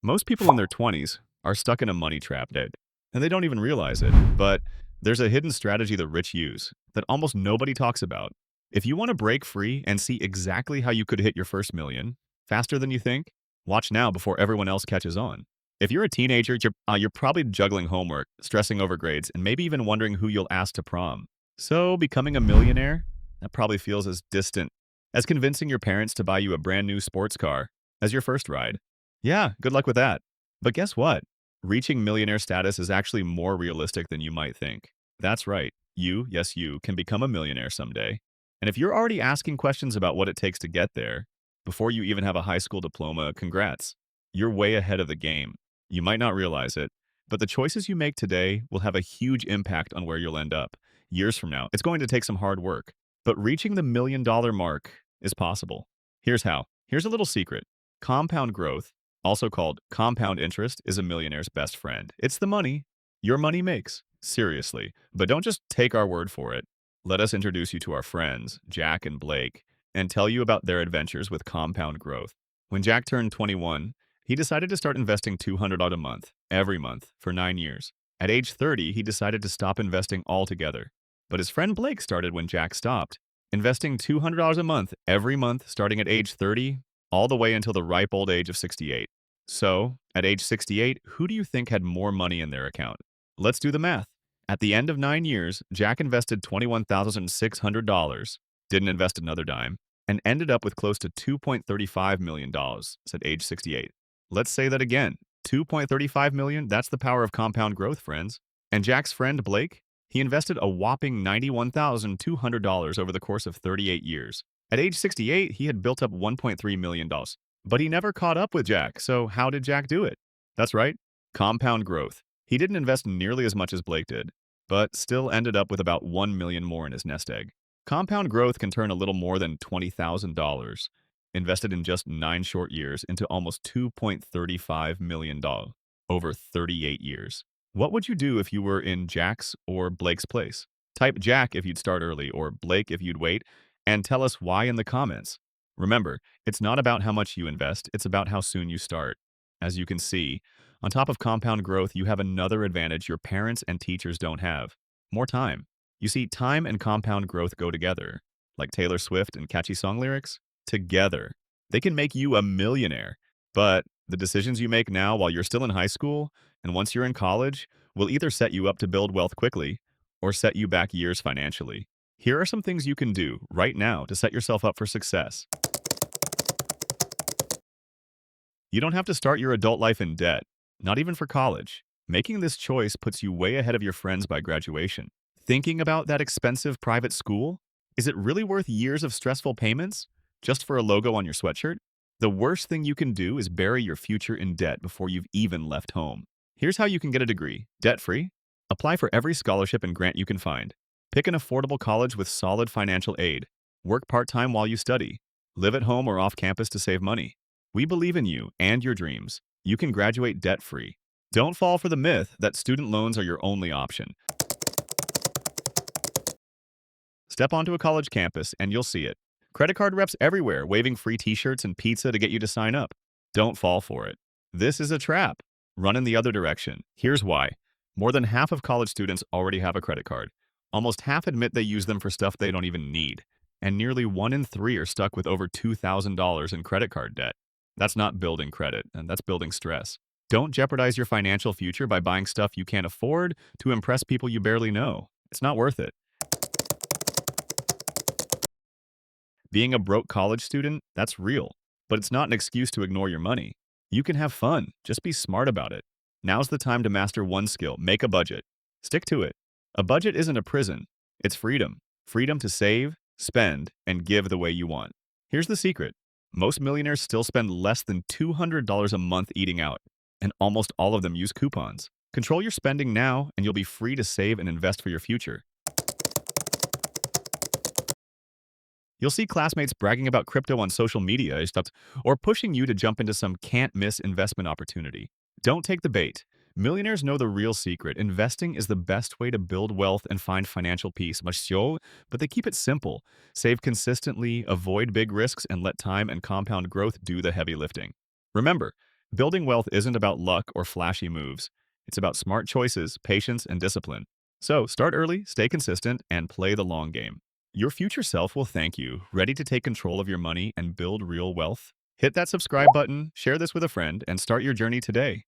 Most people in their 20s are stuck in a money trap, and they don't even realize it. But there's a hidden strategy the rich use that almost nobody talks about. If you want to break free and see exactly how you could hit your first million faster than you think, watch now before everyone else catches on. If you're a teenager, you're probably juggling homework, stressing over grades, and maybe even wondering who you'll ask to prom. So, becoming a millionaire? That probably feels as distant as convincing your parents to buy you a brand new sports car as your first ride. Yeah, good luck with that. But guess what? Reaching millionaire status is actually more realistic than you might think. That's right. You, yes, you, can become a millionaire someday. And if you're already asking questions about what it takes to get there, before you even have a high school diploma, congrats. You're way ahead of the game. You might not realize it, but the choices you make today will have a huge impact on where you'll end up. Years from now, it's going to take some hard work. But reaching the $1 million mark is possible. Here's how. Here's a little secret. Compound growth, also called compound interest, is a millionaire's best friend. It's the money your money makes. Seriously. But don't just take our word for it. Let us introduce you to our friends, Jack and Blake, and tell you about their adventures with compound growth. When Jack turned 21, he decided to start investing $200 a month, every month, for 9 years. At age 30, he decided to stop investing altogether. But his friend Blake started when Jack stopped, investing $200 a month every month starting at age 30 all the way until the ripe old age of 68. So, at age 68, who do you think had more money in their account? Let's do the math. At the end of 9 years, Jack invested $21,600, didn't invest another dime, and ended up with close to $2.35 million at age 68. Let's say that again. 2.35 million, that's the power of compound growth, friends. And Jack's friend Blake, he invested a whopping $91,200 over the course of 38 years. At age 68, he had built up $1.3 million. But he never caught up with Jack, so how did Jack do it? That's right, compound growth. He didn't invest nearly as much as Blake did, but still ended up with about 1 million more in his nest egg. Compound growth can turn a little more than $20,000 invested in just 9 short years into almost $2.35 million over 38 years. What would you do if you were in Jack's or Blake's place? Type Jack if you'd start early or Blake if you'd wait, and tell us why in the comments. Remember, it's not about how much you invest, it's about how soon you start. As you can see, on top of compound growth, you have another advantage your parents and teachers don't have: more time. You see, time and compound growth go together, like Taylor Swift and catchy song lyrics. Together, they can make you a millionaire. But the decisions you make now while you're still in high school and once you're in college will either set you up to build wealth quickly or set you back years financially. Here are some things you can do right now to set yourself up for success. You don't have to start your adult life in debt, not even for college. Making this choice puts you way ahead of your friends by graduation. Thinking about that expensive private school? Is it really worth years of stressful payments just for a logo on your sweatshirt? The worst thing you can do is bury your future in debt before you've even left home. Here's how you can get a degree, debt-free. Apply for every scholarship and grant you can find. Pick an affordable college with solid financial aid. Work part-time while you study. Live at home or off campus to save money. We believe in you and your dreams. You can graduate debt-free. Don't fall for the myth that student loans are your only option. Step onto a college campus and you'll see it. Credit card reps everywhere waving free t-shirts and pizza to get you to sign up. Don't fall for it. This is a trap. Run in the other direction. Here's why. More than half of college students already have a credit card. Almost half admit they use them for stuff they don't even need. And nearly 1 in 3 are stuck with over $2,000 in credit card debt. That's not building credit, and that's building stress. Don't jeopardize your financial future by buying stuff you can't afford to impress people you barely know. It's not worth it. Being a broke college student, that's real, but it's not an excuse to ignore your money. You can have fun, just be smart about it. Now's the time to master one skill: make a budget. Stick to it. A budget isn't a prison, it's freedom. Freedom to save, spend, and give the way you want. Here's the secret: most millionaires still spend less than $200 a month eating out, and almost all of them use coupons. Control your spending now, and you'll be free to save and invest for your future. You'll see classmates bragging about crypto on social media or pushing you to jump into some can't-miss investment opportunity. Don't take the bait. Millionaires know the real secret. Investing is the best way to build wealth and find financial peace. But they keep it simple. Save consistently, avoid big risks, and let time and compound growth do the heavy lifting. Remember, Building wealth isn't about luck or flashy moves. It's about smart choices, patience, and discipline. So start early, stay consistent, and play the long game. Your future self will thank you. Ready to take control of your money and build real wealth? Hit that subscribe button, share this with a friend, and start your journey today.